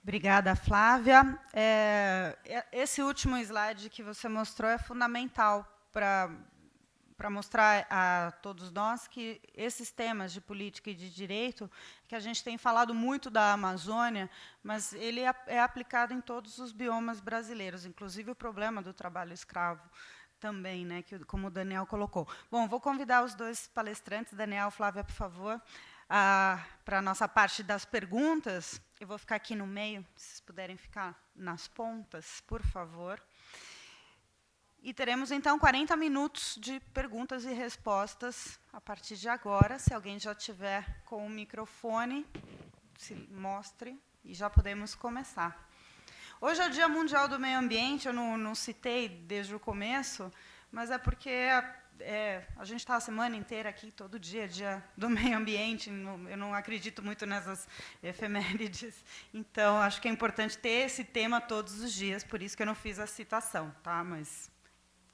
Obrigada, Flávia. Esse último slide que você mostrou é fundamental para mostrar a todos nós que esses temas de política e de direito, que a gente tem falado muito da Amazônia, mas ele é aplicado em todos os biomas brasileiros, inclusive o problema do trabalho escravo também, né, como o Daniel colocou. Bom, vou convidar os dois palestrantes, Daniel, Flávia, por favor, para a nossa parte das perguntas. Eu vou ficar aqui no meio, se vocês puderem ficar nas pontas, por favor. E teremos, então, 40 minutos de perguntas e respostas a partir de agora. Se alguém já tiver com o microfone, se mostre e já podemos começar. Hoje é o Dia Mundial do Meio Ambiente, eu não citei desde o começo, mas é porque a gente está a semana inteira aqui, todo dia, Dia do Meio Ambiente, eu não acredito muito nessas efemérides, então acho que é importante ter esse tema todos os dias, por isso que eu não fiz a citação, tá? Mas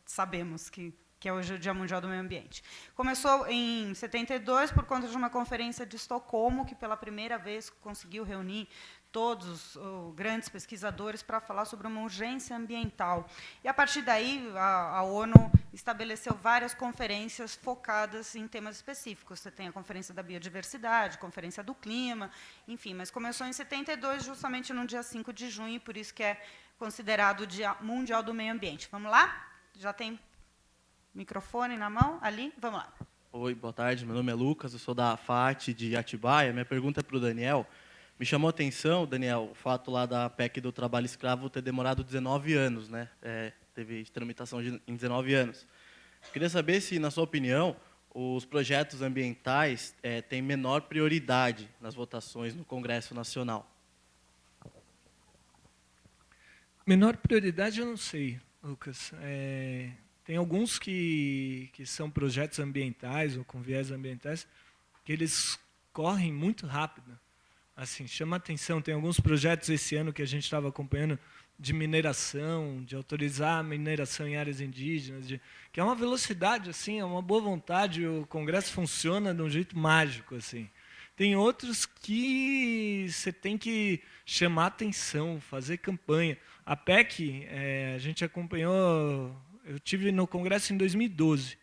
sabemos que é hoje o Dia Mundial do Meio Ambiente. Começou em 72 por conta de uma conferência de Estocolmo, que pela primeira vez conseguiu reunir todos os grandes pesquisadores para falar sobre uma urgência ambiental. E, a partir daí, a ONU estabeleceu várias conferências focadas em temas específicos. Você tem a Conferência da Biodiversidade, Conferência do Clima, enfim, mas começou em 72, justamente no dia 5 de junho, por isso que é considerado o Dia Mundial do Meio Ambiente. Vamos lá? Já tem microfone na mão? Ali? Vamos lá. Oi, boa tarde. Meu nome é Lucas, eu sou da FAT de Atibaia. Minha pergunta é para o Daniel. Me chamou a atenção, Daniel, o fato lá da PEC do trabalho escravo ter demorado 19 anos, né? Teve tramitação em 19 anos. Queria saber se, na sua opinião, os projetos ambientais têm menor prioridade nas votações no Congresso Nacional. Menor prioridade eu não sei, Lucas. Tem alguns que são projetos ambientais ou com viés ambientais que eles correm muito rápido. Assim, chama atenção, tem alguns projetos esse ano que a gente estava acompanhando de mineração, de autorizar a mineração em áreas indígenas, que é uma velocidade, assim, é uma boa vontade, o Congresso funciona de um jeito mágico, assim. Tem outros que você tem que chamar atenção, fazer campanha. A PEC, a gente acompanhou, eu estive no Congresso em 2012,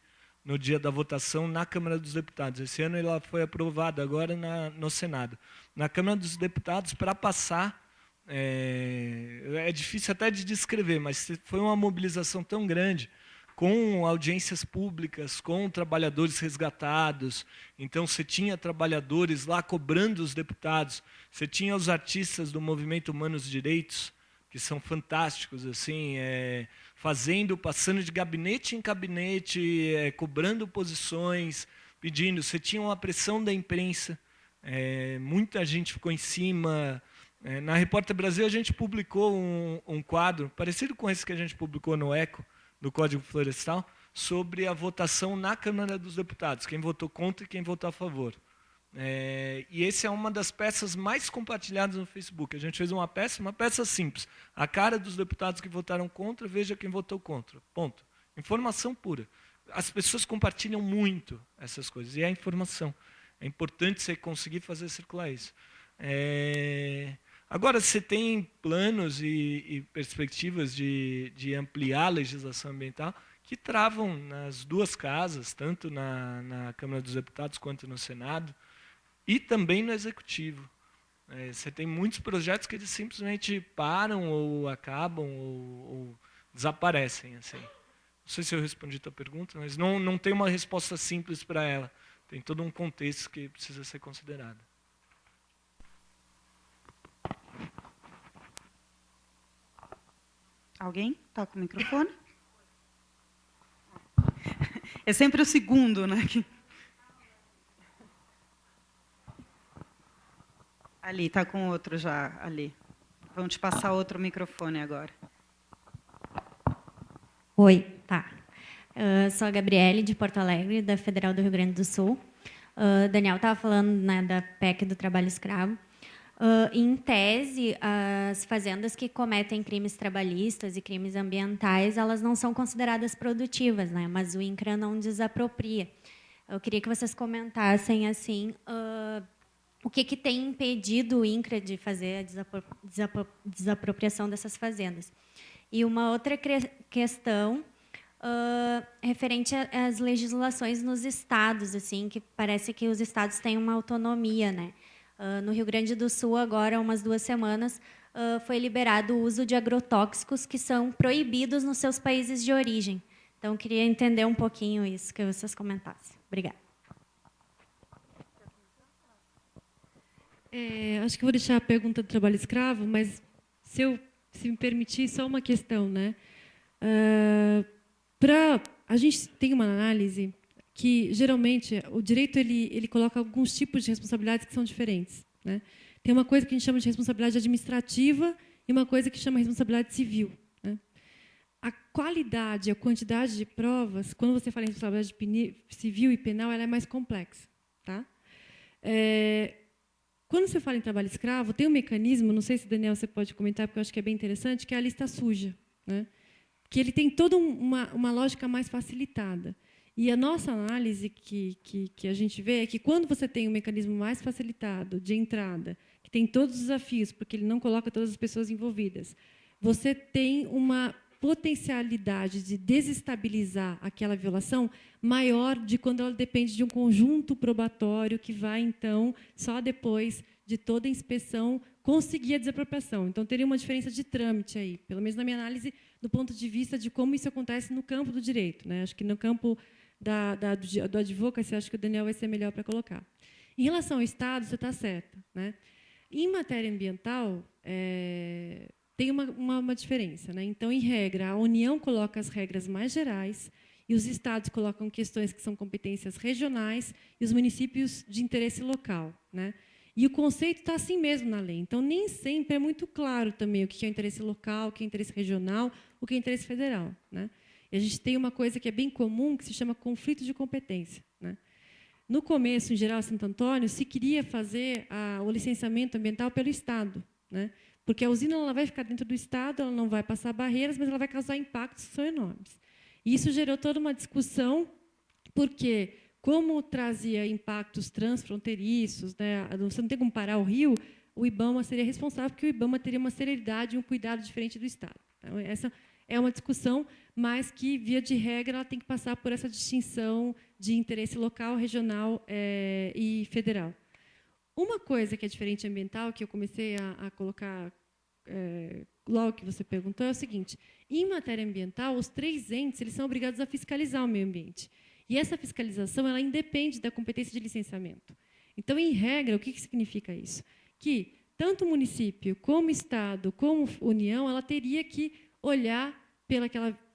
no dia da votação na Câmara dos Deputados. Esse ano ela foi aprovada agora no Senado. Na Câmara dos Deputados, para passar, é difícil até de descrever, mas foi uma mobilização tão grande, com audiências públicas, com trabalhadores resgatados. Então, você tinha trabalhadores lá cobrando os deputados, você tinha os artistas do movimento Humanos Direitos, que são fantásticos, assim, passando de gabinete em gabinete, cobrando posições, pedindo. Você tinha uma pressão da imprensa, muita gente ficou em cima. Na Repórter Brasil, a gente publicou um quadro, parecido com esse que a gente publicou no ECO, do Código Florestal, sobre a votação na Câmara dos Deputados, quem votou contra e quem votou a favor. E essa é uma das peças mais compartilhadas no Facebook. A gente fez uma peça simples. A cara dos deputados que votaram contra, veja quem votou contra. Ponto. Informação pura. As pessoas compartilham muito essas coisas. E é informação. É importante você conseguir fazer circular isso. Agora, você tem planos e perspectivas de ampliar a legislação ambiental que travam nas duas casas, tanto na Câmara dos Deputados quanto no Senado, e também no Executivo. Você tem muitos projetos que eles simplesmente param ou acabam ou desaparecem. Assim. Não sei se eu respondi a tua pergunta, mas não tem uma resposta simples para ela. Tem todo um contexto que precisa ser considerado. Alguém está com o microfone? É sempre o segundo, né? Ali, está com outro já, ali. Vão te passar outro microfone agora. Oi, tá. Sou a Gabriele, de Porto Alegre, da Federal do Rio Grande do Sul. Daniel estava falando, né, da PEC do trabalho escravo. Em tese, as fazendas que cometem crimes trabalhistas e crimes ambientais, elas não são consideradas produtivas, né? Mas o INCRA não desapropria. Eu queria que vocês comentassem assim, o que tem impedido o INCRA de fazer a desapropriação dessas fazendas. E uma outra questão referente às legislações nos estados, assim, que parece que os estados têm uma autonomia, né? No Rio Grande do Sul, agora, há umas 2 semanas, foi liberado o uso de agrotóxicos que são proibidos nos seus países de origem. Então, eu queria entender um pouquinho isso, que vocês comentassem. Obrigada. Acho que vou deixar a pergunta do trabalho escravo, mas, se me permitir, só uma questão, né? A gente tem uma análise que, geralmente, o direito ele coloca alguns tipos de responsabilidades que são diferentes, né? Tem uma coisa que a gente chama de responsabilidade administrativa e uma coisa que chama de responsabilidade civil, né? A qualidade, a quantidade de provas, quando você fala em responsabilidade civil e penal, ela é mais complexa, tá? Quando você fala em trabalho escravo, tem um mecanismo, não sei se, Daniel, você pode comentar, porque eu acho que é bem interessante, que é a lista suja, né? Que ele tem toda uma lógica mais facilitada. E a nossa análise que a gente vê é que, quando você tem um mecanismo mais facilitado de entrada, que tem todos os desafios, porque ele não coloca todas as pessoas envolvidas, você tem uma potencialidade de desestabilizar aquela violação maior de quando ela depende de um conjunto probatório que vai, então, só depois de toda a inspeção, conseguir a desapropriação. Então, teria uma diferença de trâmite aí, pelo menos na minha análise, do ponto de vista de como isso acontece no campo do direito, né? Acho que no campo do advocacy, acho que o Daniel vai ser melhor para colocar. Em relação ao Estado, você está certa, né? Em matéria ambiental, tem uma diferença, né? Então, em regra, a União coloca as regras mais gerais e os estados colocam questões que são competências regionais e os municípios de interesse local, né? E o conceito está assim mesmo na lei. Então, nem sempre é muito claro também o que é interesse local, o que é interesse regional, o que é interesse federal, né? E a gente tem uma coisa que é bem comum, que se chama conflito de competência, né? No começo, em geral, em Santo Antônio, se queria fazer o licenciamento ambiental pelo Estado, né? Porque a usina ela vai ficar dentro do Estado, ela não vai passar barreiras, mas ela vai causar impactos que são enormes. E isso gerou toda uma discussão, porque, como trazia impactos transfronteiriços, né, você não tem como parar o rio, o IBAMA seria responsável, porque o IBAMA teria uma celeridade e um cuidado diferente do Estado. Então, essa é uma discussão, mas que, via de regra, ela tem que passar por essa distinção de interesse local, regional e federal. Uma coisa que é diferente ambiental, que eu comecei a colocar logo que você perguntou, é o seguinte: em matéria ambiental, os 3 entes eles são obrigados a fiscalizar o meio ambiente. E essa fiscalização ela independe da competência de licenciamento. Então, em regra, o que significa isso? Que tanto o município, como o Estado, como a União, ela teria que olhar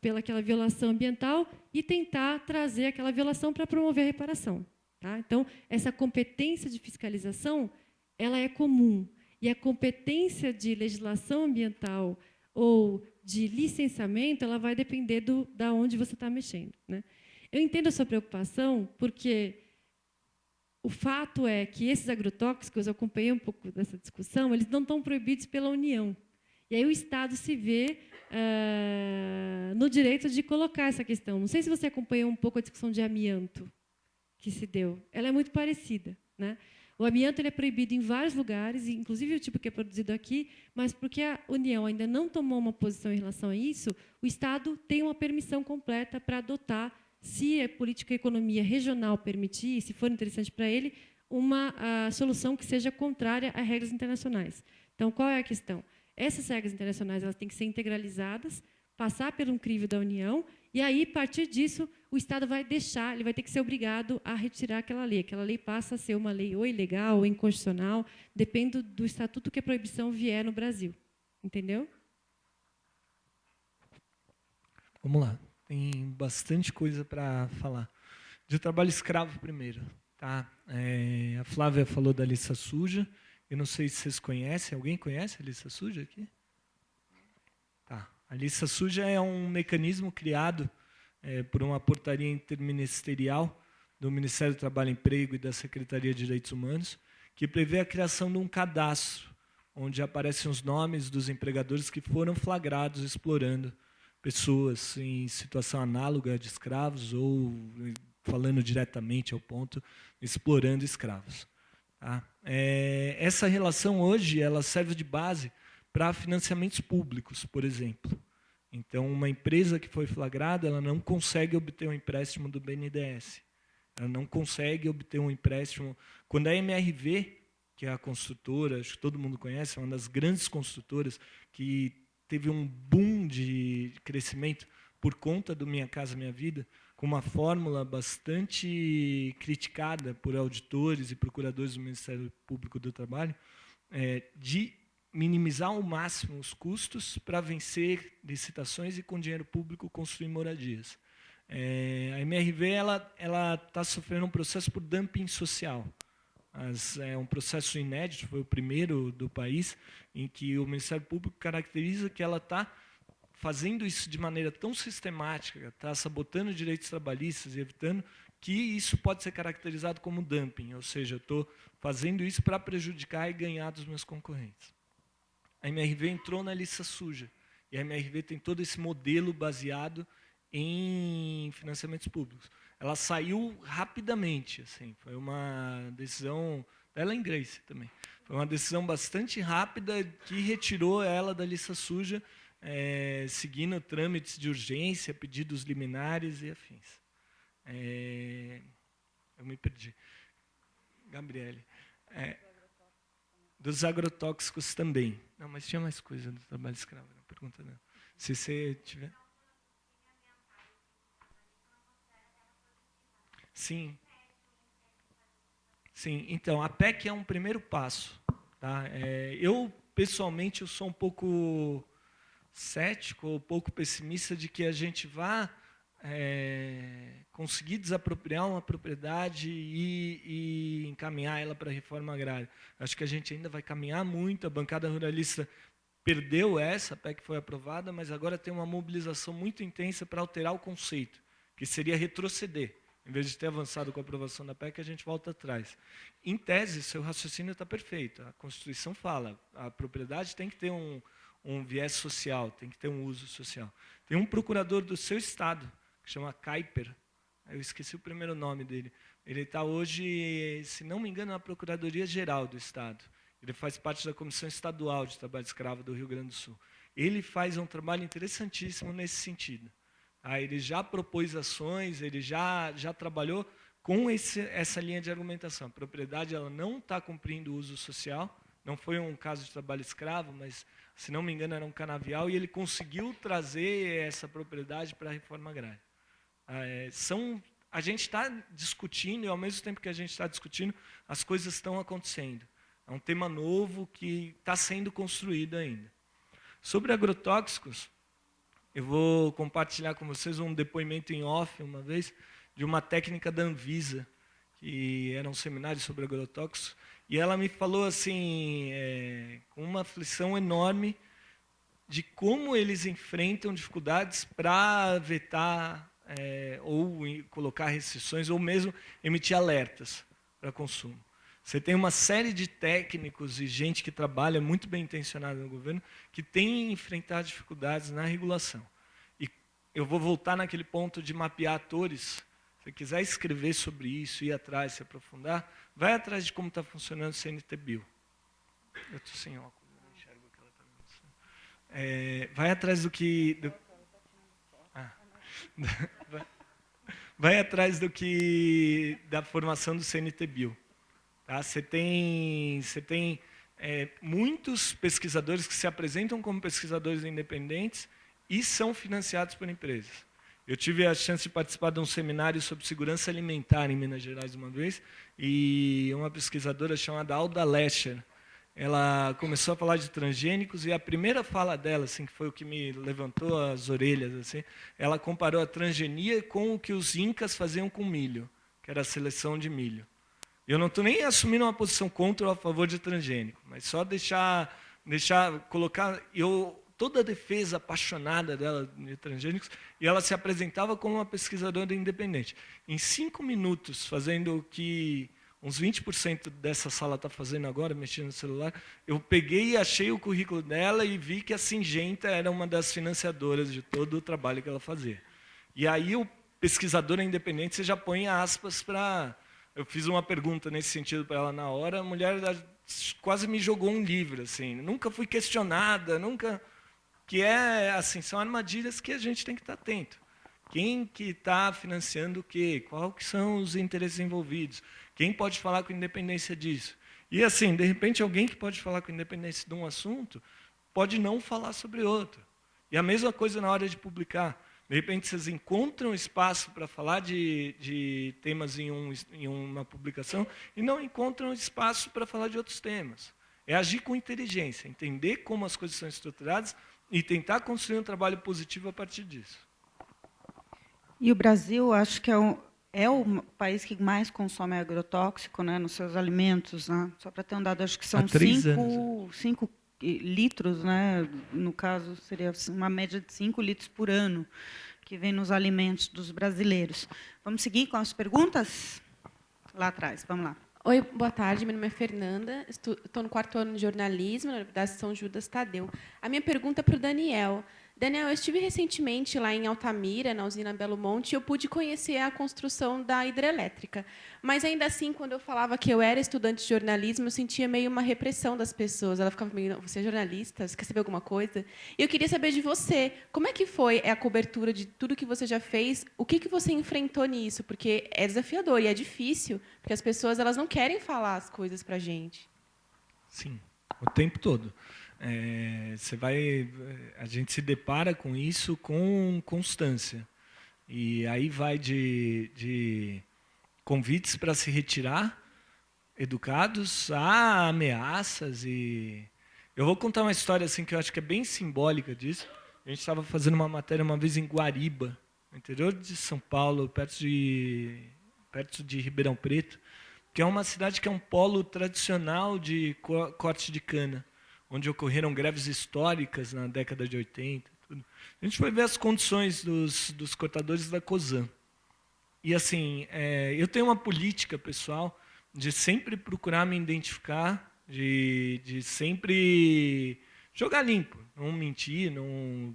pelaquela violação ambiental e tentar trazer aquela violação para promover a reparação. Tá? Então, essa competência de fiscalização ela é comum. E a competência de legislação ambiental ou de licenciamento ela vai depender da onde você está mexendo, né? Eu entendo a sua preocupação, porque o fato é que esses agrotóxicos, eu acompanhei um pouco dessa discussão, eles não estão proibidos pela União. E aí o Estado se vê no direito de colocar essa questão. Não sei se você acompanhou um pouco a discussão de amianto que se deu. Ela é muito parecida, né? O amianto ele é proibido em vários lugares, inclusive o tipo que é produzido aqui, mas porque a União ainda não tomou uma posição em relação a isso, o Estado tem uma permissão completa para adotar, se a política e economia regional permitir, se for interessante para ele, uma solução que seja contrária a regras internacionais. Então, qual é a questão? Essas regras internacionais elas têm que ser integralizadas, passar pelo crivo da União, e aí, a partir disso, o Estado vai deixar, ele vai ter que ser obrigado a retirar aquela lei. Aquela lei passa a ser uma lei ou ilegal ou inconstitucional, depende do estatuto que a proibição vier no Brasil. Entendeu? Vamos lá. Tem bastante coisa para falar. De trabalho escravo primeiro. Tá? A Flávia falou da lista suja. Eu não sei se vocês conhecem. Alguém conhece a lista suja aqui? Tá. A lista suja é um mecanismo criado por uma portaria interministerial do Ministério do Trabalho e Emprego e da Secretaria de Direitos Humanos, que prevê a criação de um cadastro, onde aparecem os nomes dos empregadores que foram flagrados explorando pessoas em situação análoga de escravos ou, falando diretamente ao ponto, explorando escravos. Tá? Essa relação hoje ela serve de base para financiamentos públicos, por exemplo. Então, uma empresa que foi flagrada, ela não consegue obter um empréstimo do BNDES. Ela não consegue obter um empréstimo. Quando a MRV, que é a construtora, acho que todo mundo conhece, é uma das grandes construtoras, que teve um boom de crescimento por conta do Minha Casa Minha Vida, com uma fórmula bastante criticada por auditores e procuradores do Ministério Público do Trabalho, de minimizar ao máximo os custos para vencer licitações e, com dinheiro público, construir moradias. A MRV ela está sofrendo um processo por dumping social. É um processo inédito, foi o primeiro do país, em que o Ministério Público caracteriza que ela está fazendo isso de maneira tão sistemática, está sabotando direitos trabalhistas e evitando que isso pode ser caracterizado como dumping, ou seja, eu estou fazendo isso para prejudicar e ganhar dos meus concorrentes. A MRV entrou na lista suja, e a MRV tem todo esse modelo baseado em financiamentos públicos. Ela saiu rapidamente, assim, foi uma decisão, ela é em Grace também, foi uma decisão bastante rápida que retirou ela da lista suja, seguindo trâmites de urgência, pedidos liminares e afins. Eu me perdi. Gabriele. Dos agrotóxicos também. Não, mas tinha mais coisa do trabalho escravo, não pergunta não. Se você tiver... Sim. Sim, então, a PEC é um primeiro passo. Tá? Eu, pessoalmente, eu sou um pouco cético ou pouco pessimista de que a gente vá conseguir desapropriar uma propriedade e encaminhar ela para a reforma agrária. Acho que a gente ainda vai caminhar muito, a bancada ruralista perdeu essa, a PEC foi aprovada, mas agora tem uma mobilização muito intensa para alterar o conceito, que seria retroceder. Em vez de ter avançado com a aprovação da PEC, a gente volta atrás. Em tese, seu raciocínio está perfeito. A Constituição fala, a propriedade tem que ter um viés social, tem que ter um uso social. Tem um procurador do seu estado, que chama Kuiper, eu esqueci o primeiro nome dele. Ele está hoje, se não me engano, na Procuradoria-Geral do Estado. Ele faz parte da Comissão Estadual de Trabalho Escravo do Rio Grande do Sul. Ele faz um trabalho interessantíssimo nesse sentido. Ele já propôs ações, ele já trabalhou com essa linha de argumentação. A propriedade ela não está cumprindo o uso social, não foi um caso de trabalho escravo, mas, se não me engano, era um canavial, e ele conseguiu trazer essa propriedade para a reforma agrária. A gente está discutindo, e ao mesmo tempo que a gente está discutindo, as coisas estão acontecendo. É um tema novo que está sendo construído ainda. Sobre agrotóxicos, eu vou compartilhar com vocês um depoimento em off, uma vez, de uma técnica da Anvisa, que era um seminário sobre agrotóxicos, e ela me falou assim, com uma aflição enorme, de como eles enfrentam dificuldades para vetar ou colocar restrições, ou mesmo emitir alertas para consumo. Você tem uma série de técnicos e gente que trabalha muito bem intencionada no governo que tem enfrentado dificuldades na regulação. E eu vou voltar naquele ponto de mapear atores. Se você quiser escrever sobre isso, ir atrás, se aprofundar, vai atrás de como está funcionando o CNTBio. Eu estou sem óculos, não enxergo o que ela está me mostrando. Vai atrás do que... vai atrás da formação do CNTBio. Tá? Você tem muitos pesquisadores que se apresentam como pesquisadores independentes e são financiados por empresas. Eu tive a chance de participar de um seminário sobre segurança alimentar em Minas Gerais uma vez, e uma pesquisadora chamada Alda Lescher, ela começou a falar de transgênicos, e a primeira fala dela, assim, que foi o que me levantou as orelhas, assim, ela comparou a transgenia com o que os incas faziam com milho, que era a seleção de milho. Eu não estou nem assumindo uma posição contra ou a favor de transgênico, mas só colocar... toda a defesa apaixonada dela de transgênicos, e ela se apresentava como uma pesquisadora independente. Em 5 minutos, fazendo o que uns 20% dessa sala está fazendo agora, mexendo no celular, eu peguei e achei o currículo dela e vi que a Singenta era uma das financiadoras de todo o trabalho que ela fazia. E aí, o pesquisador independente, você já põe aspas para... eu fiz uma pergunta nesse sentido para ela na hora, a mulher quase me jogou um livro, assim. Nunca fui questionada, nunca... Que assim, são armadilhas que a gente tem que estar atento. Quem que está financiando o quê? Quais que são os interesses envolvidos? Quem pode falar com independência disso? E, assim, de repente, alguém que pode falar com independência de um assunto pode não falar sobre outro. E a mesma coisa na hora de publicar. De repente, vocês encontram espaço para falar de temas em uma publicação e não encontram espaço para falar de outros temas. É agir com inteligência, entender como as coisas são estruturadas e tentar construir um trabalho positivo a partir disso. E o Brasil, acho que é o país que mais consome agrotóxico, né, nos seus alimentos. Né? Só para ter um dado, acho que são 5 litros, né? No caso, seria uma média de 5 litros por ano que vem nos alimentos dos brasileiros. Vamos seguir com as perguntas? Lá atrás, vamos lá. Oi, boa tarde, meu nome é Fernanda, estou no 4º ano de jornalismo, na Universidade de São Judas Tadeu. A minha pergunta é para o Daniel. Daniel, eu estive recentemente lá em Altamira, na usina Belo Monte, e eu pude conhecer a construção da hidrelétrica. Mas, ainda assim, quando eu falava que eu era estudante de jornalismo, eu sentia meio uma repressão das pessoas. Ela ficava meio, você é jornalista? Você quer saber alguma coisa? E eu queria saber de você, como é que foi a cobertura de tudo que você já fez? O que você enfrentou nisso? Porque é desafiador e é difícil, porque as pessoas elas não querem falar as coisas para a gente. Sim, o tempo todo. A gente se depara com isso com constância. E aí vai de convites para se retirar, educados, a ameaças. E eu vou contar uma história assim que eu acho que é bem simbólica disso. A gente estava fazendo uma matéria uma vez em Guariba, no interior de São Paulo, perto de Ribeirão Preto, que é uma cidade que é um polo tradicional de corte de cana, onde ocorreram greves históricas na década de 80. Tudo. A gente foi ver as condições dos cortadores da Cosan. E, assim, eu tenho uma política pessoal de sempre procurar me identificar, de sempre jogar limpo, não mentir,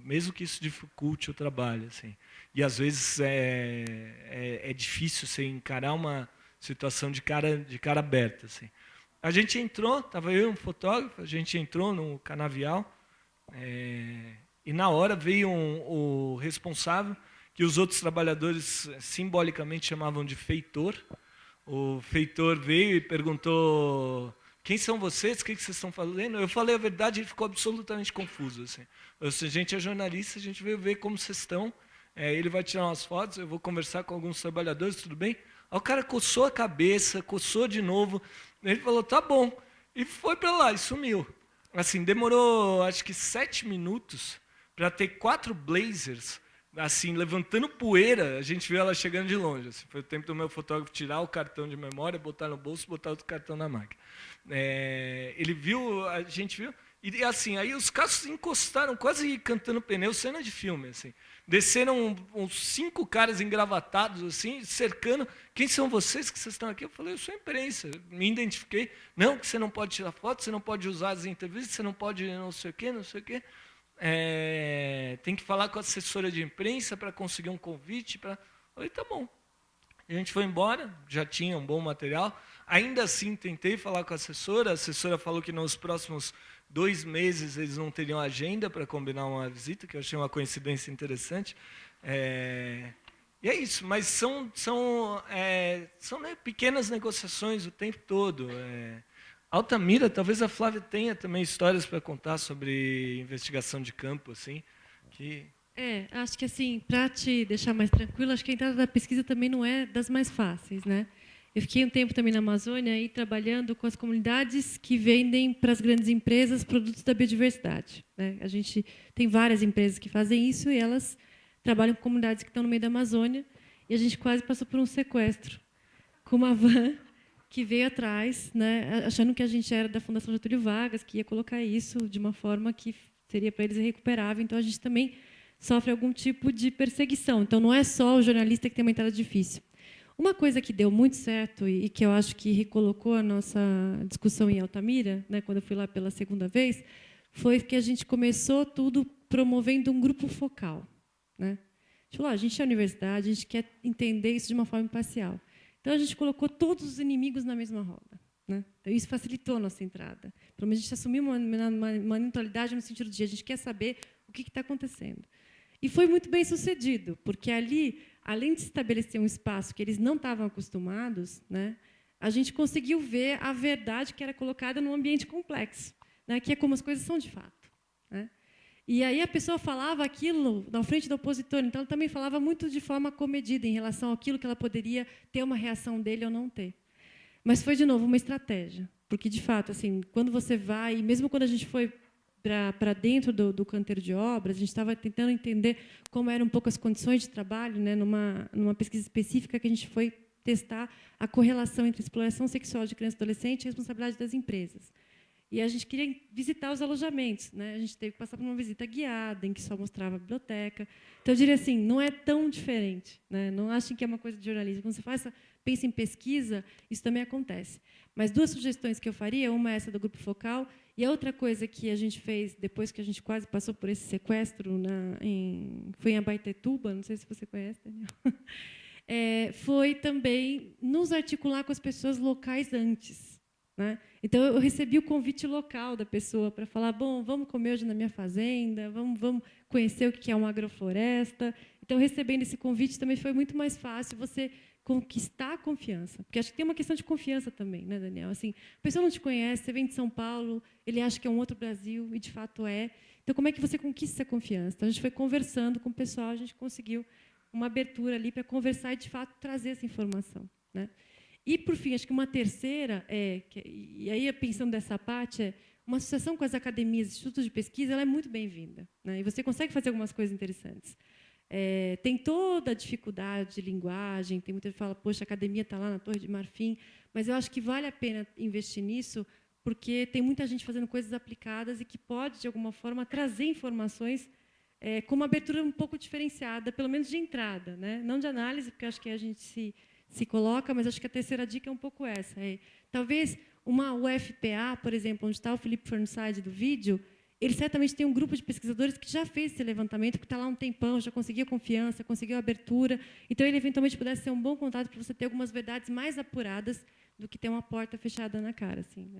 mesmo que isso dificulte o trabalho. Assim. E, às vezes, é difícil você encarar uma situação de cara aberta. Assim. A gente entrou, estava eu e um fotógrafo, a gente entrou no canavial e na hora veio o responsável, que os outros trabalhadores simbolicamente chamavam de feitor. O feitor veio e perguntou, quem são vocês, o que vocês estão fazendo? Eu falei a verdade e ele ficou absolutamente confuso. Assim. Eu disse, a gente é jornalista, a gente veio ver como vocês estão, ele vai tirar umas fotos, eu vou conversar com alguns trabalhadores, tudo bem? Aí o cara coçou a cabeça, coçou de novo. Ele falou, tá bom. E foi para lá e sumiu. Assim, demorou, acho que 7 minutos para ter 4 blazers, assim, levantando poeira. A gente viu ela chegando de longe. Assim. Foi o tempo do meu fotógrafo tirar o cartão de memória, botar no bolso, botar outro cartão na máquina. Ele viu, a gente viu. E, assim, aí os carros encostaram, quase cantando pneu, cena de filme, assim. Desceram uns 5 caras engravatados, assim, cercando. Quem são vocês que vocês estão aqui? Eu falei, eu sou a imprensa. Me identifiquei. Não, que você não pode tirar foto, você não pode usar as entrevistas, você não pode não sei o quê, não sei o quê. Tem que falar com a assessora de imprensa para conseguir um convite. Eu falei, tá bom. A gente foi embora, já tinha um bom material. Ainda assim, tentei falar com a assessora falou que nos próximos 2 meses eles não teriam agenda para combinar uma visita, que eu achei uma coincidência interessante. E é isso, mas são pequenas negociações o tempo todo. Altamira, talvez a Flávia tenha também histórias para contar sobre investigação de campo, assim, que... acho que assim, para te deixar mais tranquilo, acho que a entrada da pesquisa também não é das mais fáceis, né? Eu fiquei um tempo também na Amazônia aí trabalhando com as comunidades que vendem para as grandes empresas produtos da biodiversidade. Né? A gente tem várias empresas que fazem isso e elas trabalham com comunidades que estão no meio da Amazônia e a gente quase passou por um sequestro com uma van que veio atrás, né, achando que a gente era da Fundação Getúlio Vargas, que ia colocar isso de uma forma que seria para eles irrecuperável. Então, a gente também sofre algum tipo de perseguição. Então, não é só o jornalista que tem uma entrada difícil. Uma coisa que deu muito certo e que eu acho que recolocou a nossa discussão em Altamira, né, quando eu fui lá pela 2ª vez, foi que a gente começou tudo promovendo um grupo focal. Né? A gente falou, a gente é a universidade, a gente quer entender isso de uma forma imparcial. Então, a gente colocou todos os inimigos na mesma roda, né? Então, isso facilitou a nossa entrada. Pelo menos a gente assumiu uma neutralidade no sentido de a gente quer saber o que está acontecendo. E foi muito bem sucedido, porque ali, além de estabelecer um espaço que eles não estavam acostumados, né, a gente conseguiu ver a verdade que era colocada num ambiente complexo, né, que é como as coisas são de fato, né? E aí a pessoa falava aquilo na frente do opositor, então ela também falava muito de forma comedida em relação àquilo que ela poderia ter uma reação dele ou não ter. Mas foi, de novo, uma estratégia, porque, de fato, assim, quando você vai, e mesmo quando a gente foi para dentro do canteiro de obras, a gente estava tentando entender como eram um pouco as condições de trabalho, né, numa pesquisa específica que a gente foi testar a correlação entre exploração sexual de criança e adolescente e responsabilidade das empresas. E a gente queria visitar os alojamentos, né? A gente teve que passar por uma visita guiada, em que só mostrava a biblioteca. Então, eu diria assim, não é tão diferente, né? Não achem que é uma coisa de jornalismo. Quando você pensa em pesquisa, isso também acontece. Mas 2 sugestões que eu faria, uma é essa do grupo focal, e a outra coisa que a gente fez, depois que a gente quase passou por esse sequestro, foi em Abaetetuba, não sei se você conhece, Daniel, foi também nos articular com as pessoas locais antes, né? Então, eu recebi o convite local da pessoa para falar, bom, vamos comer hoje na minha fazenda, vamos conhecer o que é uma agrofloresta. Então, recebendo esse convite, também foi muito mais fácil você conquistar a confiança. Porque acho que tem uma questão de confiança também, né, Daniel? Assim, a pessoa não te conhece, você vem de São Paulo, ele acha que é um outro Brasil, e, de fato, é. Então, como é que você conquista essa confiança? Então, a gente foi conversando com o pessoal, a gente conseguiu uma abertura ali para conversar e, de fato, trazer essa informação, né? E, por fim, acho que uma terceira, e aí, pensando dessa parte, uma associação com as academias, institutos de pesquisa, ela é muito bem-vinda, né? E você consegue fazer algumas coisas interessantes. Tem toda a dificuldade de linguagem, tem muita gente que fala, poxa, a academia está lá na Torre de Marfim, mas eu acho que vale a pena investir nisso, porque tem muita gente fazendo coisas aplicadas e que pode, de alguma forma, trazer informações com uma abertura um pouco diferenciada, pelo menos de entrada, né? Não de análise, porque acho que a gente se coloca, mas acho que a terceira dica é um pouco essa. Talvez uma UFPA, por exemplo, onde está o Felipe Fernside do vídeo, ele certamente tem um grupo de pesquisadores que já fez esse levantamento, que está lá há um tempão, já conseguiu confiança, conseguiu abertura. Então, ele, eventualmente, pudesse ser um bom contato para você ter algumas verdades mais apuradas do que ter uma porta fechada na cara. Assim.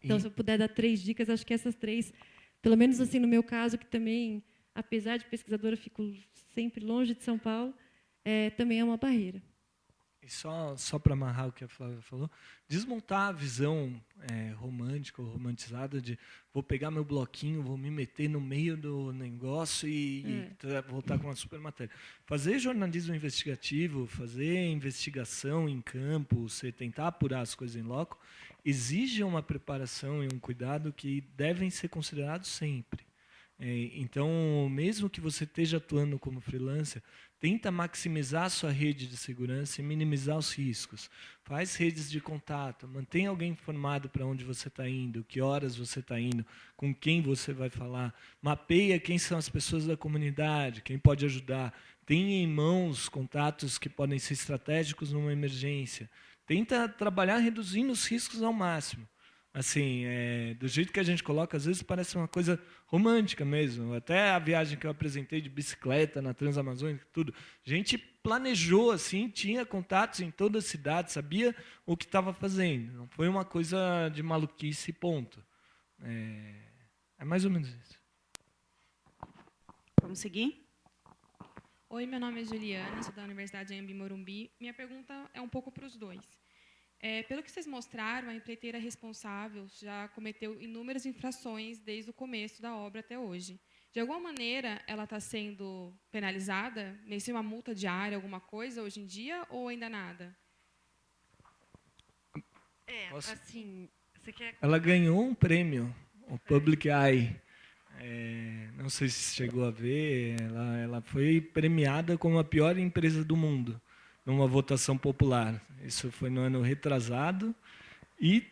Então, se eu puder dar 3 dicas, acho que essas 3, pelo menos assim no meu caso, que também, apesar de pesquisadora, fico sempre longe de São Paulo, também é uma barreira. E só para amarrar o que a Flávia falou, desmontar a visão romântica ou romantizada de vou pegar meu bloquinho, vou me meter no meio do negócio e voltar com uma super matéria. Fazer jornalismo investigativo, fazer investigação em campo, você tentar apurar as coisas em loco, exige uma preparação e um cuidado que devem ser considerados sempre. Então, mesmo que você esteja atuando como freelancer, tenta maximizar a sua rede de segurança e minimizar os riscos. Faz redes de contato, mantém alguém informado para onde você está indo, que horas você está indo, com quem você vai falar. Mapeia quem são as pessoas da comunidade, quem pode ajudar. Tenha em mãos contatos que podem ser estratégicos numa emergência. Tenta trabalhar reduzindo os riscos ao máximo. Assim, do jeito que a gente coloca, às vezes parece uma coisa romântica mesmo. Até a viagem que eu apresentei de bicicleta na Transamazônica, tudo. A gente planejou, assim, tinha contatos em toda a cidade, sabia o que estava fazendo. Não foi uma coisa de maluquice, ponto. É mais ou menos isso. Vamos seguir? Oi, meu nome é Juliana, sou da Universidade Anhembi Morumbi. Minha pergunta é um pouco para os dois. Pelo que vocês mostraram, a empreiteira responsável já cometeu inúmeras infrações desde o começo da obra até hoje. De alguma maneira, ela está sendo penalizada? Merecia uma multa diária, alguma coisa, hoje em dia, ou ainda nada? Assim, você quer... Ela ganhou um prêmio, o Public Eye. Não sei se chegou a ver, ela foi premiada como a pior empresa do mundo, numa votação popular. Isso foi no ano retrasado. E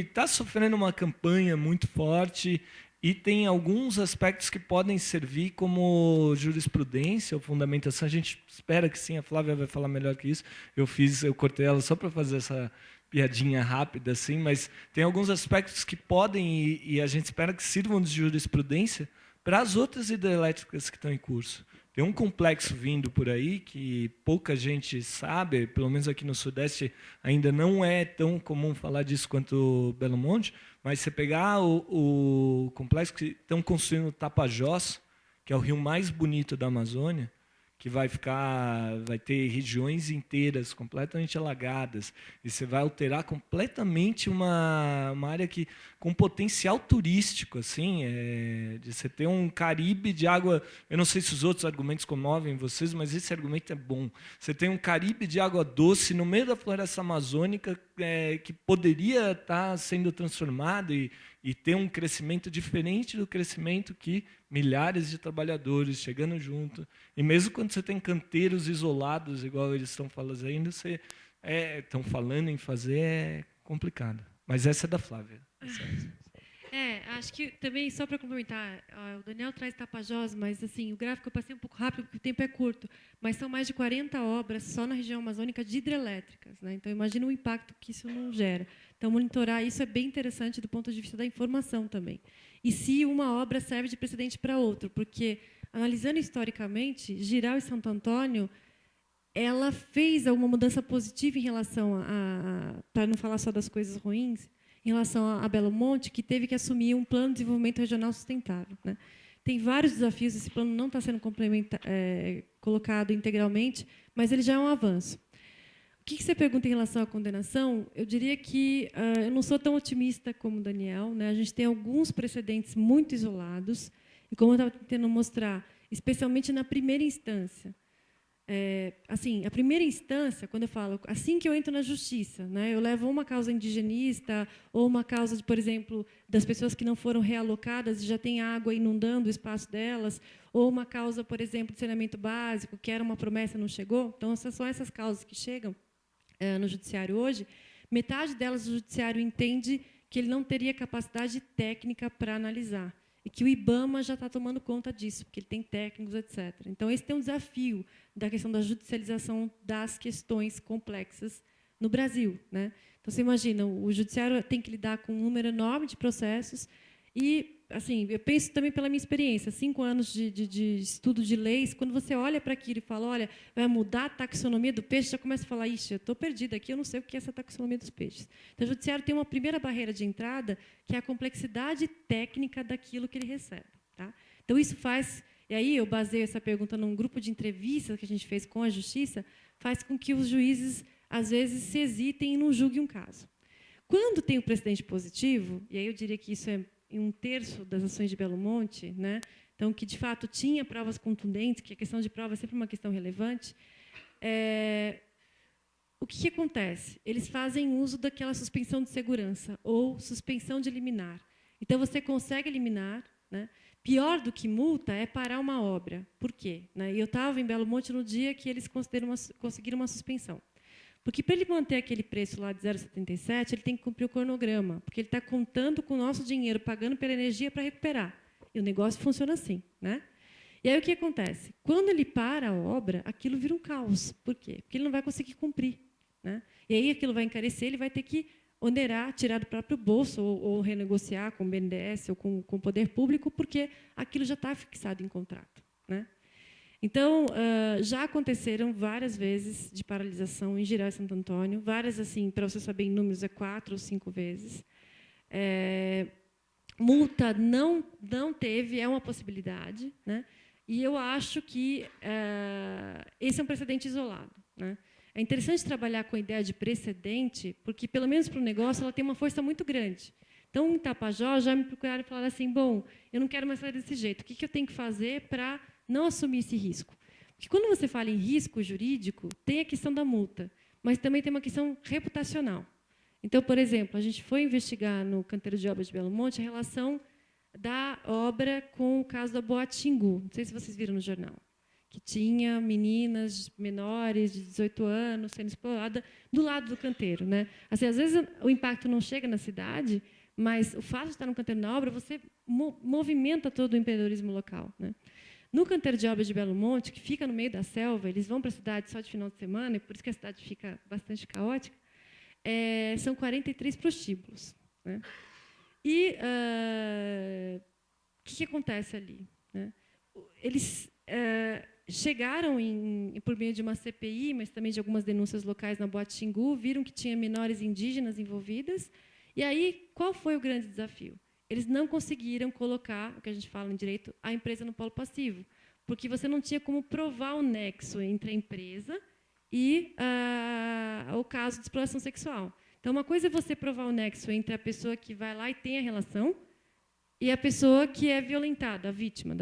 está sofrendo uma campanha muito forte e tem alguns aspectos que podem servir como jurisprudência ou fundamentação. A gente espera que sim, a Flávia vai falar melhor que isso. Eu cortei ela só para fazer essa piadinha rápida, assim, mas tem alguns aspectos que podem, e a gente espera que sirvam de jurisprudência para as outras hidrelétricas que estão em curso. Tem um complexo vindo por aí que pouca gente sabe, pelo menos aqui no Sudeste ainda não é tão comum falar disso quanto Belo Monte, mas você pegar o complexo que estão construindo no Tapajós, que é o rio mais bonito da Amazônia, que vai ter regiões inteiras completamente alagadas, e você vai alterar completamente uma área com potencial turístico, assim, de você ter um Caribe de água. Eu não sei se os outros argumentos comovem vocês, mas esse argumento é bom. Você tem um Caribe de água doce no meio da floresta amazônica, que poderia estar sendo transformado e ter um crescimento diferente do crescimento que milhares de trabalhadores chegando junto. E mesmo quando você tem canteiros isolados, igual eles estão falando ainda, estão falando em fazer, é complicado. Mas essa é da Flávia. Acho que também, só para complementar, o Daniel traz Tapajós, mas assim, o gráfico eu passei um pouco rápido, porque o tempo é curto, mas são mais de 40 obras só na região amazônica de hidrelétricas, né? Então, imagina o impacto que isso não gera. Então, monitorar isso é bem interessante do ponto de vista da informação também. E se uma obra serve de precedente para outra, porque, analisando historicamente, Jirau e Santo Antônio, ela fez alguma mudança positiva em relação para não falar só das coisas ruins, em relação a Belo Monte, que teve que assumir um plano de desenvolvimento regional sustentável, né? Tem vários desafios, esse plano não está sendo colocado integralmente, mas ele já é um avanço. O que você pergunta em relação à condenação? Eu diria que eu não sou tão otimista como o Daniel, né? A gente tem alguns precedentes muito isolados, e como eu estava tentando mostrar, especialmente na primeira instância. Assim, a primeira instância, quando eu falo, assim que eu entro na justiça, né, eu levo uma causa indigenista ou uma causa, por exemplo, das pessoas que não foram realocadas e já tem água inundando o espaço delas, ou uma causa, por exemplo, de saneamento básico, que era uma promessa e não chegou. Então, são essas causas que chegam no judiciário hoje. Metade delas o judiciário entende que ele não teria capacidade técnica para analisar. E que o IBAMA já está tomando conta disso, porque ele tem técnicos, etc. Então, esse tem um desafio da questão da judicialização das questões complexas no Brasil, né? Então, você imagina, o judiciário tem que lidar com um número enorme de processos e, assim, eu penso também pela minha experiência, 5 anos de estudo de leis, quando você olha para aquilo e fala, olha, vai mudar a taxonomia do peixe, já começa a falar, ixi, eu estou perdida aqui, eu não sei o que é essa taxonomia dos peixes. Então, o judiciário tem uma primeira barreira de entrada, que é a complexidade técnica daquilo que ele recebe, tá? Então, isso faz... E aí, eu baseio essa pergunta num grupo de entrevistas que a gente fez com a Justiça, faz com que os juízes, às vezes, se hesitem e não julguem um caso. Quando tem um precedente positivo, e aí eu diria que isso é em 1/3 das ações de Belo Monte, né? Então, que, de fato, tinha provas contundentes, que a questão de prova é sempre uma questão relevante, o que acontece? Eles fazem uso daquela suspensão de segurança ou suspensão de liminar. Então, você consegue eliminar, né? Pior do que multa é parar uma obra. Por quê? Eu estava em Belo Monte no dia que eles conseguiram uma suspensão. Porque, para ele manter aquele preço lá de 0,77, ele tem que cumprir o cronograma, porque ele está contando com o nosso dinheiro, pagando pela energia para recuperar. E o negócio funciona assim, né? E aí, o que acontece? Quando ele para a obra, aquilo vira um caos. Por quê? Porque ele não vai conseguir cumprir, né? E aí, aquilo vai encarecer, ele vai ter que onerar, tirar do próprio bolso ou renegociar com o BNDES ou com o poder público, porque aquilo já está fixado em contrato, né? Então, já aconteceram várias vezes de paralisação em Jirau e Santo Antônio, várias, assim, para você saber em números, 4 ou 5 vezes. Multa não teve, é uma possibilidade, né? E eu acho que esse é um precedente isolado, né? É interessante trabalhar com a ideia de precedente, porque, pelo menos para o negócio, ela tem uma força muito grande. Então, em Tapajós, já me procuraram e falaram assim, bom, eu não quero mais fazer desse jeito, o que eu tenho que fazer para não assumir esse risco? Porque, quando você fala em risco jurídico, tem a questão da multa, mas também tem uma questão reputacional. Então, por exemplo, a gente foi investigar no canteiro de obras de Belo Monte a relação da obra com o caso da Boatingu. Não sei se vocês viram no jornal, que tinha meninas menores de 18 anos sendo exploradas do lado do canteiro, né? Assim, às vezes o impacto não chega na cidade, mas o fato de estar no canteiro da obra, você movimenta todo o empreendedorismo local, né? No canteiro de obras de Belo Monte, que fica no meio da selva, eles vão para a cidade só de final de semana, e por isso que a cidade fica bastante caótica, são 43 prostíbulos, né? E o que acontece ali, né? Eles chegaram, por meio de uma CPI, mas também de algumas denúncias locais na Boate Xingu, viram que tinha menores indígenas envolvidas. E aí, qual foi o grande desafio? Eles não conseguiram colocar, o que a gente fala em direito, a empresa no polo passivo, porque você não tinha como provar o nexo entre a empresa e o caso de exploração sexual. Então, uma coisa é você provar o nexo entre a pessoa que vai lá e tem a relação e a pessoa que é violentada, a vítima,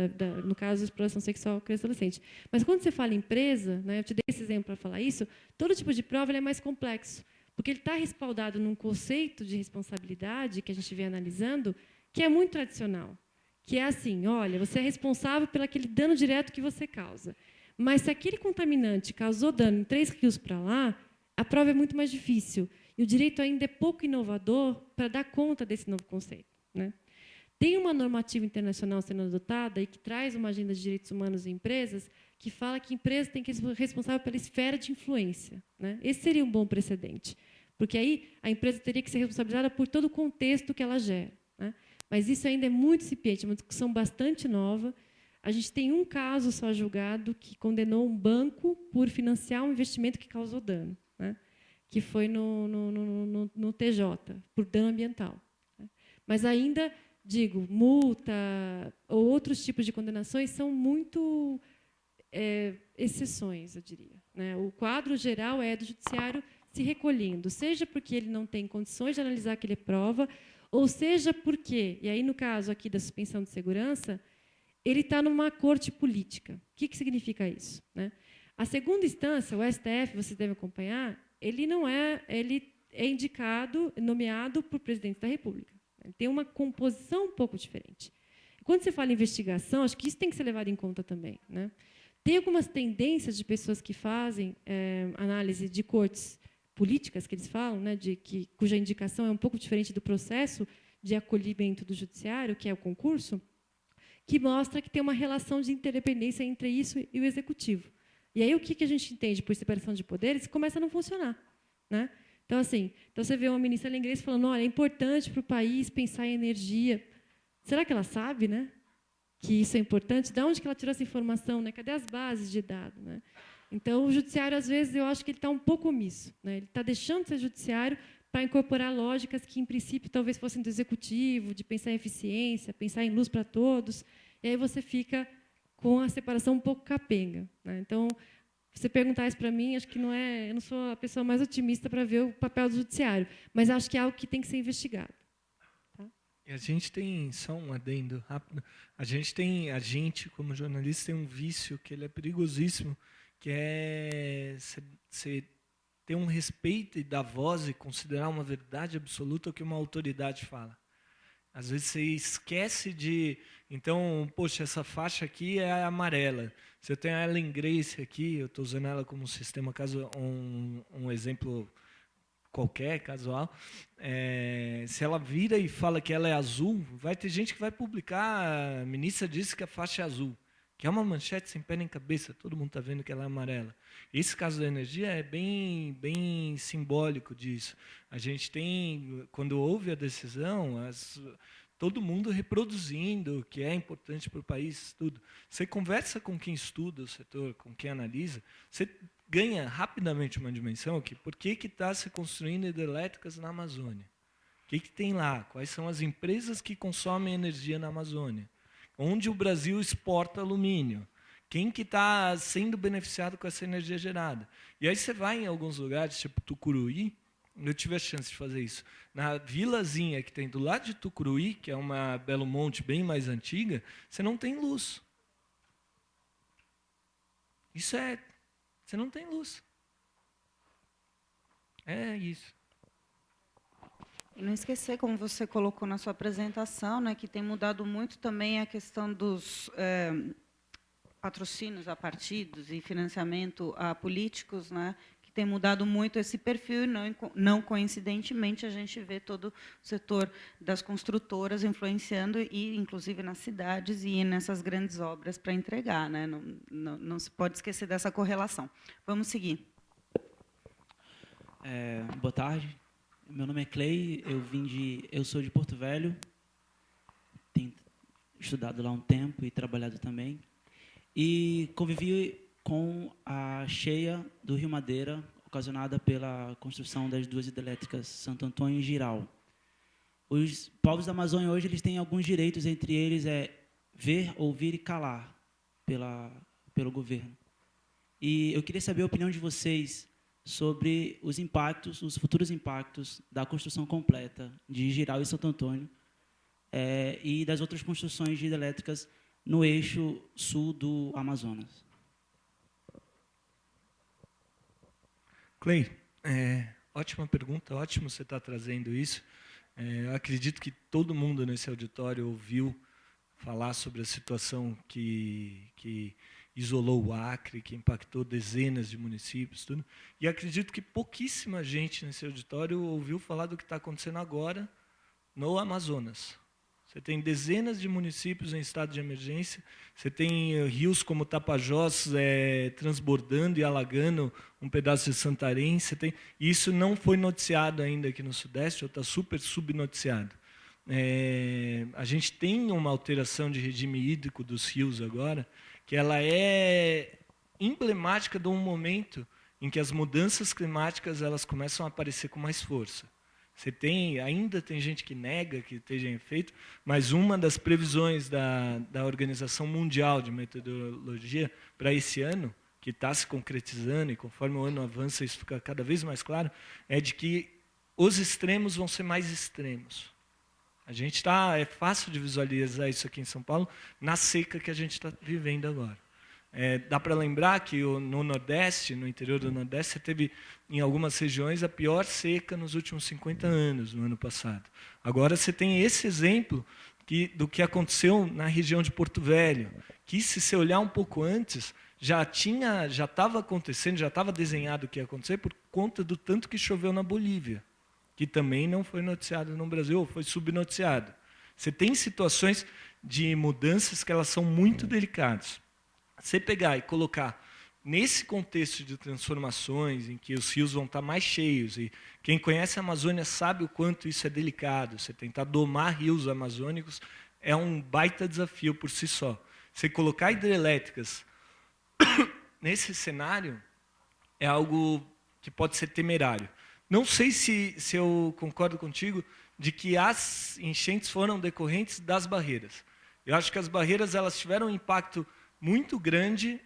no caso, da exploração sexual criança e adolescente. Mas, quando você fala empresa, né, eu te dei esse exemplo para falar isso, todo tipo de prova ele é mais complexo, porque ele está respaldado num conceito de responsabilidade que a gente vem analisando, que é muito tradicional, que é assim, olha, você é responsável pelo aquele dano direto que você causa. Mas, se aquele contaminante causou dano em 3 rios para lá, a prova é muito mais difícil. E o direito ainda é pouco inovador para dar conta desse novo conceito, né? Tem uma normativa internacional sendo adotada e que traz uma agenda de direitos humanos em empresas que fala que a empresa tem que ser responsável pela esfera de influência, né? Esse seria um bom precedente, porque aí a empresa teria que ser responsabilizada por todo o contexto que ela gera, né? Mas isso ainda é muito incipiente, é uma discussão bastante nova. A gente tem um caso só julgado que condenou um banco por financiar um investimento que causou dano, né? Que foi no TJ, por dano ambiental, né? Mas ainda, digo, multa ou outros tipos de condenações são muito exceções, eu diria, né? O quadro geral é do judiciário se recolhendo, seja porque ele não tem condições de analisar aquela prova, ou seja porque, e aí no caso aqui da suspensão de segurança, ele está numa corte política. O que significa isso, né? A segunda instância, o STF, vocês devem acompanhar, ele é indicado, nomeado por presidente da República. Ele tem uma composição um pouco diferente. Quando você fala em investigação, acho que isso tem que ser levado em conta também, né? Tem algumas tendências de pessoas que fazem análise de cortes políticas, que eles falam, né, cuja indicação é um pouco diferente do processo de acolhimento do judiciário, que é o concurso, que mostra que tem uma relação de interdependência entre isso e o executivo. E aí o que a gente entende por separação de poderes começa a não funcionar, né? Então, assim, você vê uma ministra inglesa falando, olha, é importante para o país pensar em energia. Será que ela sabe, né, que isso é importante? De onde que ela tirou essa informação, né? Cadê as bases de dados, né? Então, o judiciário, às vezes, eu acho que ele está um pouco omisso, né? Ele está deixando de ser judiciário para incorporar lógicas que, em princípio, talvez fossem do executivo, de pensar em eficiência, pensar em luz para todos, e aí você fica com a separação um pouco capenga, né? Então, você perguntar isso para mim, acho que eu não sou a pessoa mais otimista para ver o papel do judiciário, mas acho que é algo que tem que ser investigado. Tá? E a gente tem, só um adendo rápido, a gente, como jornalista, tem um vício que ele é perigosíssimo, que é você ter um respeito e dar voz e considerar uma verdade absoluta o que uma autoridade fala. Às vezes você esquece de... Então, poxa, essa faixa aqui é amarela. Se eu tenho a Ellen Grace aqui, eu estou usando ela como sistema, um exemplo qualquer, casual. Se ela vira e fala que ela é azul, vai ter gente que vai publicar, a ministra disse que a faixa é azul, que é uma manchete sem pé nem cabeça, todo mundo está vendo que ela é amarela. Esse caso da energia é bem simbólico disso. A gente tem, quando houve a decisão, todo mundo reproduzindo o que é importante para o país, tudo. Você conversa com quem estuda o setor, com quem analisa, você ganha rapidamente uma dimensão que por que está se construindo hidrelétricas na Amazônia? O que tem lá? Quais são as empresas que consomem energia na Amazônia? Onde o Brasil exporta alumínio? Quem que está sendo beneficiado com essa energia gerada? E aí você vai em alguns lugares, tipo Tucuruí, eu tive a chance de fazer isso. Na vilazinha que tem do lado de Tucuruí, que é uma Belo Monte bem mais antiga, você não tem luz. Você não tem luz. É isso. E não esquecer, como você colocou na sua apresentação, né, que tem mudado muito também a questão dos patrocínios a partidos e financiamento a políticos, né, que tem mudado muito esse perfil e não coincidentemente a gente vê todo o setor das construtoras influenciando e inclusive nas cidades e nessas grandes obras para entregar, né? Não se pode esquecer dessa correlação. Vamos seguir. Boa tarde. Meu nome é Clay, eu sou de Porto Velho, tenho estudado lá um tempo e trabalhado também. e convivi com a cheia do Rio Madeira, ocasionada pela construção das duas hidrelétricas Santo Antônio e Jirau. Os povos da Amazônia hoje eles têm alguns direitos, entre eles ver, ouvir e calar pelo governo. E eu queria saber a opinião de vocês sobre os impactos, os futuros impactos da construção completa de Jirau e Santo Antônio e das outras construções de hidrelétricas no eixo sul do Amazonas. Clay, ótima pergunta, ótimo você estar trazendo isso. Eu acredito que todo mundo nesse auditório ouviu falar sobre a situação que isolou o Acre, que impactou dezenas de municípios, tudo. E acredito que pouquíssima gente nesse auditório ouviu falar do que está acontecendo agora no Amazonas. Você tem dezenas de municípios em estado de emergência, você tem rios como Tapajós transbordando e alagando um pedaço de Santarém, e isso não foi noticiado ainda aqui no Sudeste, ou está super subnoticiado. A gente tem uma alteração de regime hídrico dos rios agora, que ela é emblemática de um momento em que as mudanças climáticas elas começam a aparecer com mais força. Ainda tem gente que nega que esteja em efeito, mas uma das previsões da Organização Mundial de Meteorologia para esse ano, que está se concretizando, e conforme o ano avança isso fica cada vez mais claro, é de que os extremos vão ser mais extremos. É fácil de visualizar isso aqui em São Paulo, na seca que a gente está vivendo agora. Dá para lembrar que no Nordeste, no interior do Nordeste, você teve, em algumas regiões, a pior seca nos últimos 50 anos, no ano passado. Agora você tem esse exemplo do que aconteceu na região de Porto Velho, que, se você olhar um pouco antes, já estava acontecendo, já estava desenhado o que ia acontecer por conta do tanto que choveu na Bolívia, que também não foi noticiado no Brasil, ou foi subnoticiado. Você tem situações de mudanças que elas são muito delicadas. Você pegar e colocar nesse contexto de transformações, em que os rios vão estar mais cheios, e quem conhece a Amazônia sabe o quanto isso é delicado, você tentar domar rios amazônicos é um baita desafio por si só. Você colocar hidrelétricas nesse cenário é algo que pode ser temerário. Não sei se eu concordo contigo de que as enchentes foram decorrentes das barreiras. Eu acho que as barreiras elas tiveram um impacto muito grande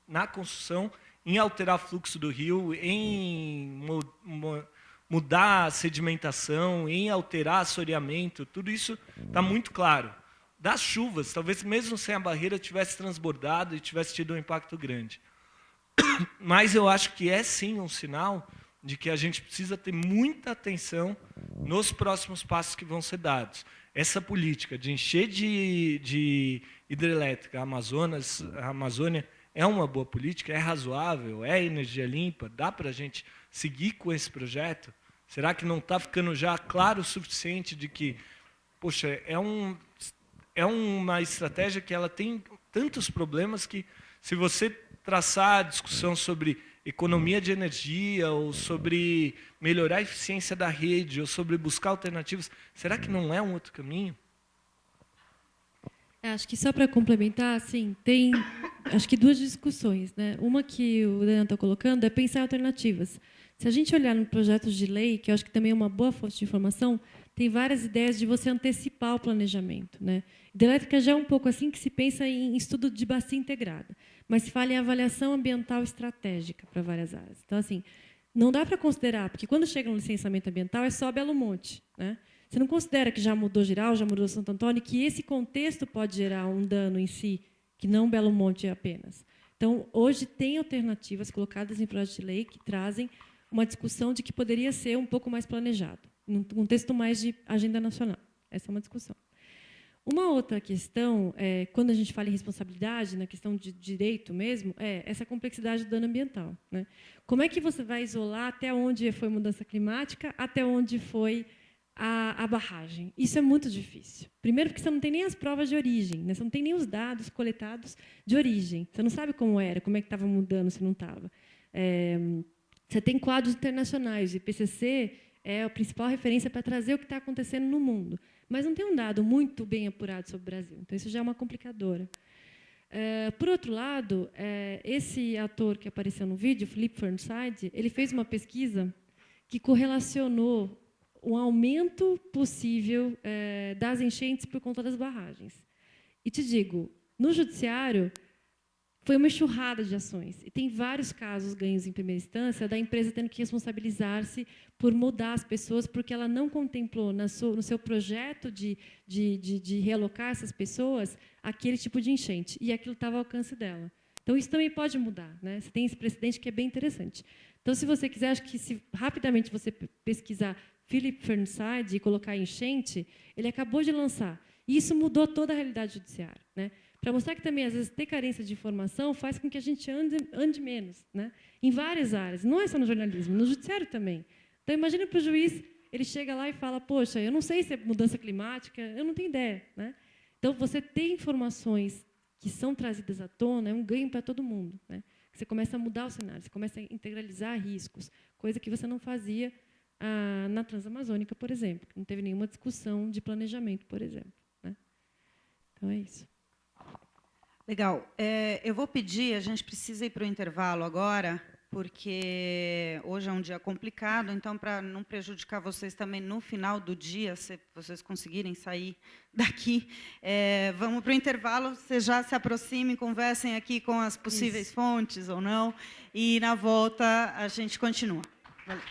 na construção, em alterar o fluxo do rio, em mudar a sedimentação, em alterar assoreamento, tudo isso está muito claro. Das chuvas, talvez mesmo sem a barreira tivesse transbordado e tivesse tido um impacto grande. Mas eu acho que é sim um sinal de que a gente precisa ter muita atenção nos próximos passos que vão ser dados. Essa política de encher de hidrelétrica a Amazônia é uma boa política, é razoável, é energia limpa, dá para a gente seguir com esse projeto? Será que não está ficando já claro o suficiente de que, poxa, é uma estratégia que ela tem tantos problemas que, se você traçar a discussão sobre economia de energia, ou sobre melhorar a eficiência da rede, ou sobre buscar alternativas, será que não é um outro caminho? Acho que só para complementar, assim, tem acho que duas discussões, né? Uma que o Daniel está colocando é pensar em alternativas. Se a gente olhar no projeto de lei, que eu acho que também é uma boa fonte de informação, tem várias ideias de você antecipar o planejamento, né? Hidrelétrica já é um pouco assim que se pensa em estudo de bacia integrada, mas se fala em avaliação ambiental estratégica para várias áreas. Então, assim, não dá para considerar, porque quando chega no licenciamento ambiental é só Belo Monte, né? Você não considera que já mudou Jirau, já mudou Santo Antônio, que esse contexto pode gerar um dano em si, que não Belo Monte apenas. Então, hoje tem alternativas colocadas em projeto de lei que trazem uma discussão de que poderia ser um pouco mais planejado, num contexto mais de agenda nacional. Essa é uma discussão. Uma outra questão, quando a gente fala em responsabilidade, na questão de direito mesmo, é essa complexidade do dano ambiental, né? Como é que você vai isolar até onde foi mudança climática, até onde foi a barragem? Isso é muito difícil. Primeiro, porque você não tem nem as provas de origem, né? Você não tem nem os dados coletados de origem. Você não sabe como era, como é que estava mudando, se não estava. Você tem quadros internacionais. O IPCC é a principal referência para trazer o que está acontecendo no mundo. Mas não tem um dado muito bem apurado sobre o Brasil. Então, isso já é uma complicadora. Por outro lado, esse ator que apareceu no vídeo, Philip Fernside, ele fez uma pesquisa que correlacionou o aumento possível das enchentes por conta das barragens. E te digo, no judiciário, foi uma enxurrada de ações. E tem vários casos ganhos em primeira instância da empresa tendo que responsabilizar-se por mudar as pessoas, porque ela não contemplou no seu projeto de realocar essas pessoas aquele tipo de enchente. E aquilo estava ao alcance dela. Então, isso também pode mudar, né? Você tem esse precedente que é bem interessante. Então, se você quiser, acho que se rapidamente você pesquisar Philip Fernside e colocar enchente, ele acabou de lançar. E isso mudou toda a realidade judiciária, né? Para mostrar que também, às vezes, ter carência de informação faz com que a gente ande menos, né? Em várias áreas. Não é só no jornalismo, no judiciário também. Então, imagina para o juiz, ele chega lá e fala, poxa, eu não sei se é mudança climática, eu não tenho ideia, né? Então, você ter informações que são trazidas à tona é um ganho para todo mundo, né? Você começa a mudar o cenário, você começa a integralizar riscos, coisa que você não fazia na Transamazônica, por exemplo. Não teve nenhuma discussão de planejamento, por exemplo, né? Então, é isso. Legal. Eu vou pedir, a gente precisa ir para o intervalo agora, porque hoje é um dia complicado, então, para não prejudicar vocês também no final do dia, se vocês conseguirem sair daqui, vamos para o intervalo, vocês já se aproximem, conversem aqui com as possíveis fontes ou não, e, na volta, a gente continua. Valeu.